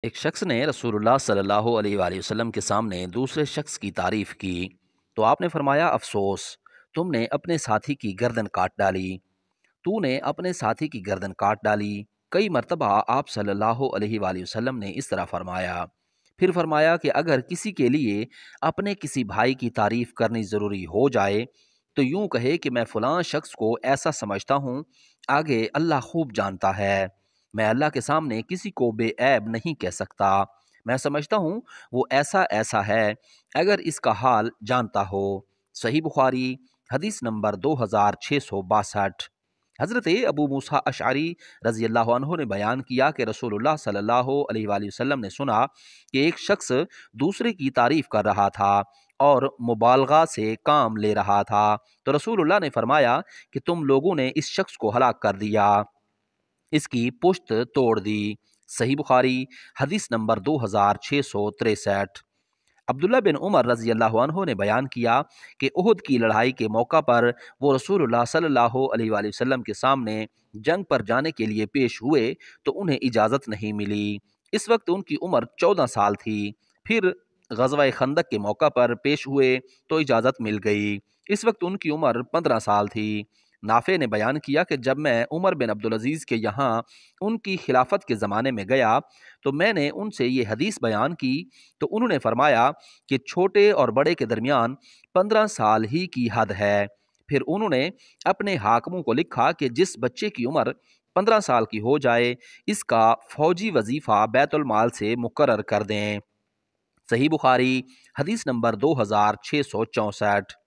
ایک شخص نے رسول صلی اللہ علیہ وآلہ وسلم کے سامنے دوسرے شخص کی تعریف کی تو آپ نے فرمایا، افسوس، تم نے اپنے ساتھی کی گردن کاٹ ڈالی، تو نے اپنے ساتھی کی گردن کاٹ ڈالی۔ کئی مرتبہ آپ صلی اللہ علیہ وآلہ وسلم نے اس طرح فرمایا۔ پھر فرمایا کہ اگر کسی کے لیے اپنے کسی بھائی کی تعریف کرنی ضروری ہو جائے تو یوں کہے کہ میں فلاں شخص کو ایسا سمجھتا ہوں، آگے اللہ خوب جانتا ہے، میں اللہ کے سامنے کسی کو بے عیب نہیں کہہ سکتا، میں سمجھتا ہوں وہ ایسا ایسا ہے، اگر اس کا حال جانتا ہو۔ صحیح بخاری، حدیث نمبر 2662۔ حضرت ابو موسیٰ اشعری رضی اللہ عنہ نے بیان کیا کہ رسول اللہ صلی اللہ علیہ وآلہ وسلم نے سنا کہ ایک شخص دوسرے کی تعریف کر رہا تھا اور مبالغہ سے کام لے رہا تھا، تو رسول اللہ نے فرمایا کہ تم لوگوں نے اس شخص کو ہلاک کر دیا، اس کی پشت توڑ دی۔ صحیح بخاری، حدیث نمبر 2663۔ عبداللہ بن عمر رضی اللہ عنہ نے بیان کیا کہ احد کی لڑائی کے موقع پر وہ رسول اللہ صلی اللہ علیہ وآلہ وسلم کے سامنے جنگ پر جانے کے لیے پیش ہوئے تو انہیں اجازت نہیں ملی۔ اس وقت ان کی عمر 14 سال تھی۔ پھر غزوہ خندق کے موقع پر پیش ہوئے تو اجازت مل گئی، اس وقت ان کی عمر 15 سال تھی۔ نافع نے بیان کیا کہ جب میں عمر بن عبدالعزیز کے یہاں ان کی خلافت کے زمانے میں گیا تو میں نے ان سے یہ حدیث بیان کی تو انہوں نے فرمایا کہ چھوٹے اور بڑے کے درمیان 15 سال ہی کی حد ہے۔ پھر انہوں نے اپنے حاکموں کو لکھا کہ جس بچے کی عمر 15 سال کی ہو جائے اس کا فوجی وظیفہ بیت المال سے مقرر کر دیں۔ صحیح بخاری، حدیث نمبر 2664۔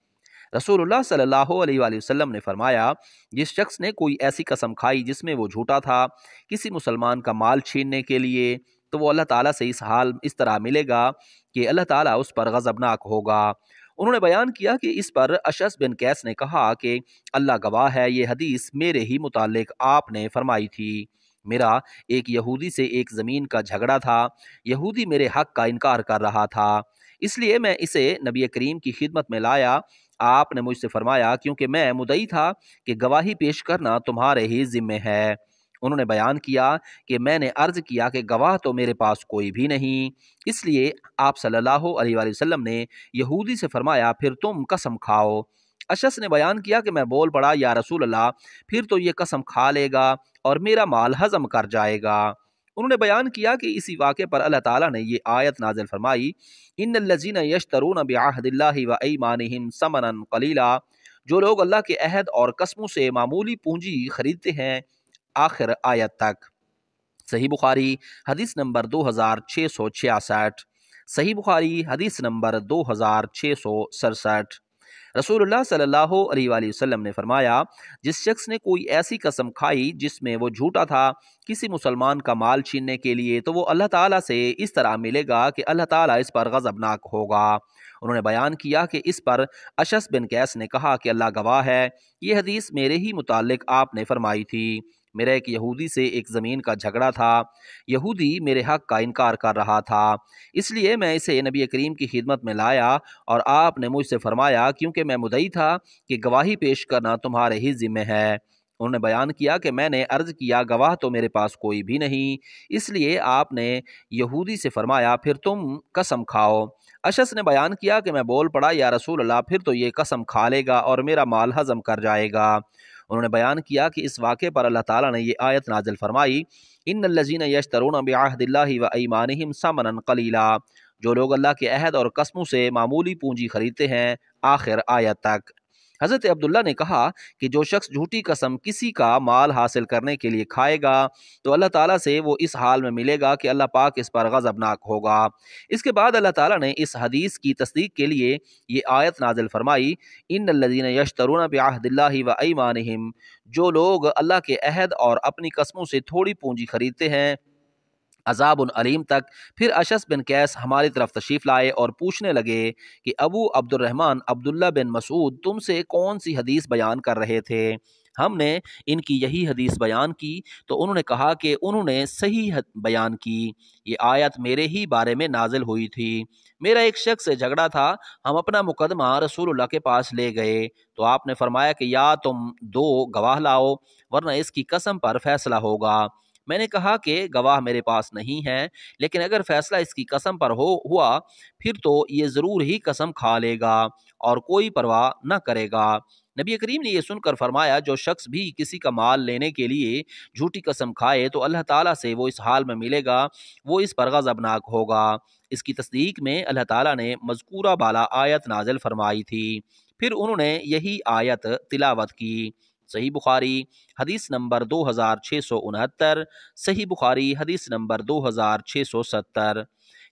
رسول اللہ صلی اللہ علیہ وآلہ وسلم نے فرمایا، جس شخص نے کوئی ایسی قسم کھائی جس میں وہ جھوٹا تھا کسی مسلمان کا مال چھیننے کے لیے تو وہ اللہ تعالیٰ سے اس طرح ملے گا کہ اللہ تعالیٰ اس پر غضبناک ہوگا۔ انہوں نے بیان کیا کہ اس پر اشعث بن قیس نے کہا کہ اللہ گواہ ہے، یہ حدیث میرے ہی متعلق آپ نے فرمائی تھی۔ میرا ایک یہودی سے ایک زمین کا جھگڑا تھا، یہودی میرے حق کا انکار کر رہا تھا، اس لیے میں اسے نبی کریم کی خدمت میں لایا۔ آپ نے مجھ سے فرمایا کیونکہ میں مدعی تھا کہ گواہی پیش کرنا تمہارے ہی ذمے ہے۔ انہوں نے بیان کیا کہ میں نے عرض کیا کہ گواہ تو میرے پاس کوئی بھی نہیں، اس لیے آپ صلی اللہ علیہ وآلہ وسلم نے یہودی سے فرمایا پھر تم قسم کھاؤ۔ اشعث نے بیان کیا کہ میں بول پڑا، یا رسول اللہ، پھر تو یہ قسم کھا لے گا اور میرا مال ہضم کر جائے گا۔ انہوں نے بیان کیا کہ اسی واقعے پر اللہ تعالیٰ نے یہ آیت نازل فرمائی، ان الذین یشترون بعہد اللہ وایمانہم ثمنا قلیلا، جو لوگ اللہ کے عہد اور قسموں سے معمولی پونجی خریدتے ہیں، آخر آیت تک۔ صحیح بخاری، حدیث نمبر 2666۔ صحیح بخاری، حدیث نمبر 2667۔ رسول اللہ صلی اللہ علیہ وآلہ وسلم نے فرمایا، جس شخص نے کوئی ایسی قسم کھائی جس میں وہ جھوٹا تھا کسی مسلمان کا مال چھیننے کے لیے تو وہ اللہ تعالیٰ سے اس طرح ملے گا کہ اللہ تعالیٰ اس پر غضبناک ہوگا۔ انہوں نے بیان کیا کہ اس پر اشعث بن قیس نے کہا کہ اللہ گواہ ہے، یہ حدیث میرے ہی متعلق آپ نے فرمائی تھی۔ میرا ایک یہودی سے ایک زمین کا جھگڑا تھا، یہودی میرے حق کا انکار کر رہا تھا، اس لیے میں اسے نبی کریم کی خدمت میں لایا اور آپ نے مجھ سے فرمایا کیونکہ میں مدعی تھا کہ گواہی پیش کرنا تمہارے ہی ذمے ہے۔ انہوں نے بیان کیا کہ میں نے عرض کیا گواہ تو میرے پاس کوئی بھی نہیں، اس لیے آپ نے یہودی سے فرمایا پھر تم قسم کھاؤ۔ اشعث نے بیان کیا کہ میں بول پڑا، یا رسول اللہ، پھر تو یہ قسم کھا لے گا اور میرا مال ہضم کر جائے گا۔ انہوں نے بیان کیا کہ اس واقعے پر اللہ تعالیٰ نے یہ آیت نازل فرمائی، ان الذین یشترون بعہد اللہ وایمانہم ثمنا قلیلا، جو لوگ اللہ کے عہد اور قسموں سے معمولی پونجی خریدتے ہیں، آخر آیت تک۔ حضرت عبداللہ نے کہا کہ جو شخص جھوٹی قسم کسی کا مال حاصل کرنے کے لیے کھائے گا تو اللہ تعالیٰ سے وہ اس حال میں ملے گا کہ اللہ پاک اس پر غضبناک ہوگا۔ اس کے بعد اللہ تعالیٰ نے اس حدیث کی تصدیق کے لیے یہ آیت نازل فرمائی، ان الذین یشترون بعہد اللہ وایمانہم، جو لوگ اللہ کے عہد اور اپنی قسموں سے تھوڑی پونجی خریدتے ہیں، عذاب علیم تک۔ پھر اشعث بن قیس ہماری طرف تشریف لائے اور پوچھنے لگے کہ ابو عبد الرحمن عبداللہ بن مسعود تم سے کون سی حدیث بیان کر رہے تھے؟ ہم نے ان کی یہی حدیث بیان کی تو انہوں نے کہا کہ انہوں نے صحیح بیان کی، یہ آیت میرے ہی بارے میں نازل ہوئی تھی، میرا ایک شخص سے جھگڑا تھا، ہم اپنا مقدمہ رسول اللہ کے پاس لے گئے تو آپ نے فرمایا کہ یا تم 2 گواہ لاؤ ورنہ اس کی قسم پر فیصلہ ہوگا۔ میں نے کہا کہ گواہ میرے پاس نہیں ہے، لیکن اگر فیصلہ اس کی قسم پر ہوا پھر تو یہ ضرور ہی قسم کھا لے گا اور کوئی پرواہ نہ کرے گا۔ نبی کریم نے یہ سن کر فرمایا، جو شخص بھی کسی کا مال لینے کے لیے جھوٹی قسم کھائے تو اللہ تعالیٰ سے وہ اس حال میں ملے گا، وہ اس پر غضبناک ہوگا۔ اس کی تصدیق میں اللہ تعالیٰ نے مذکورہ بالا آیت نازل فرمائی تھی، پھر انہوں نے یہی آیت تلاوت کی۔ صحیح بخاری حدیث نمبر 2669، صحیح بخاری حدیث نمبر 2670۔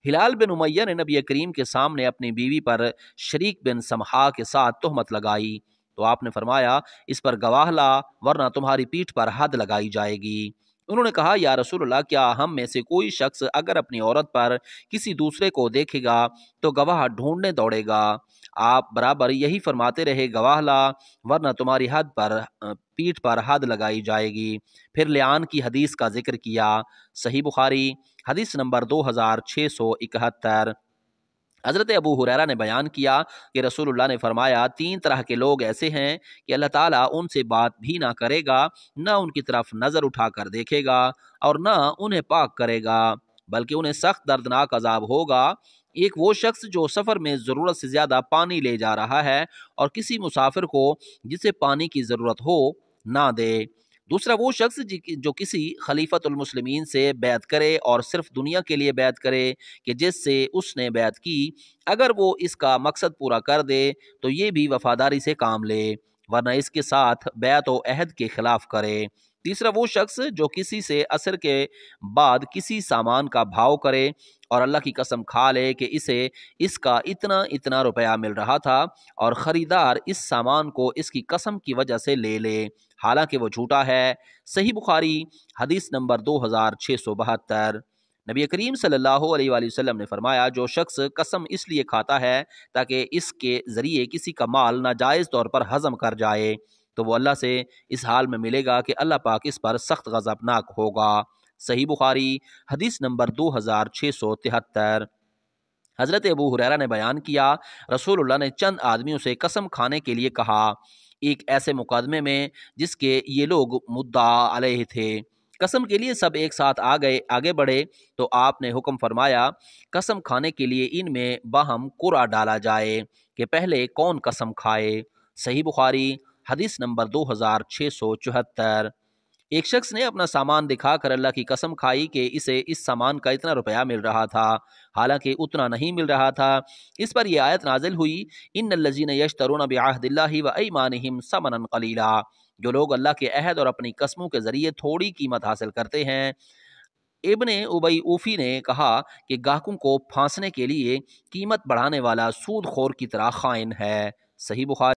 ہلال بن امیہ نے نبی کریم کے سامنے اپنی بیوی پر شریک بن سمحا کے ساتھ تہمت لگائی تو آپ نے فرمایا، اس پر گواہ لا ورنہ تمہاری پیٹھ پر حد لگائی جائے گی۔ انہوں نے کہا، یا رسول اللہ، کیا ہم میں سے کوئی شخص اگر اپنی عورت پر کسی دوسرے کو دیکھے گا تو گواہ ڈھونڈنے دوڑے گا؟ آپ برابر یہی فرماتے رہے، گواہ لا ورنہ تمہاری پیٹھ پر حد لگائی جائے گی۔ پھر لعان کی حدیث کا ذکر کیا۔ صحیح بخاری حدیث نمبر 2671۔ حضرت ابو ہریرہ نے بیان کیا کہ رسول اللہ نے فرمایا، 3 طرح کے لوگ ایسے ہیں کہ اللہ تعالیٰ ان سے بات بھی نہ کرے گا، نہ ان کی طرف نظر اٹھا کر دیکھے گا اور نہ انہیں پاک کرے گا، بلکہ انہیں سخت دردناک عذاب ہوگا۔ ایک وہ شخص جو سفر میں ضرورت سے زیادہ پانی لے جا رہا ہے اور کسی مسافر کو جسے پانی کی ضرورت ہو نہ دے۔ دوسرا وہ شخص جو کسی خلیفۃ المسلمین سے بیعت کرے اور صرف دنیا کے لیے بیعت کرے کہ جس سے اس نے بیعت کی، اگر وہ اس کا مقصد پورا کر دے تو یہ بھی وفاداری سے کام لے، ورنہ اس کے ساتھ بیعت و عہد کے خلاف کرے۔ تیسرا وہ شخص جو کسی سے عصر کے بعد کسی سامان کا بھاؤ کرے اور اللہ کی قسم کھا لے کہ اسے اس کا اتنا روپیہ مل رہا تھا اور خریدار اس سامان کو اس کی قسم کی وجہ سے لے لے، حالانکہ وہ جھوٹا ہے۔ صحیح بخاری حدیث نمبر 2672۔ نبی کریم صلی اللہ علیہ وآلہ وسلم نے فرمایا، جو شخص قسم اس لیے کھاتا ہے تاکہ اس کے ذریعے کسی کا مال ناجائز طور پر ہضم کر جائے تو وہ اللہ سے اس حال میں ملے گا کہ اللہ پاک اس پر سخت غضبناک ہوگا۔ صحیح بخاری حدیث نمبر 2673۔ حضرت ابو ہریرہ نے بیان کیا، رسول اللہ نے چند آدمیوں سے قسم کھانے کے لیے کہا، ایک ایسے مقدمے میں جس کے یہ لوگ مدعا علیہ تھے۔ قسم کے لیے سب ایک ساتھ آگے بڑھے تو آپ نے حکم فرمایا، قسم کھانے کے لیے ان میں باہم قرعہ ڈالا جائے کہ پہلے کون قسم کھائے۔ صحیح بخاری حدیث نمبر 2674۔ ایک شخص نے اپنا سامان دکھا کر اللہ کی قسم کھائی کہ اسے اس سامان کا اتنا روپیہ مل رہا تھا، حالانکہ اتنا نہیں مل رہا تھا۔ اس پر یہ آیت نازل ہوئی، ان الذین یشترون بعہد اللہ وایمانہم ثمنا قلیلا، جو لوگ اللہ کے عہد اور اپنی قسموں کے ذریعے تھوڑی قیمت حاصل کرتے ہیں۔ ابن ابی اوفی نے کہا کہ گاہکوں کو پھانسنے کے لیے قیمت بڑھانے والا سود خور کی طرح خائن ہے۔ صحیح بخاری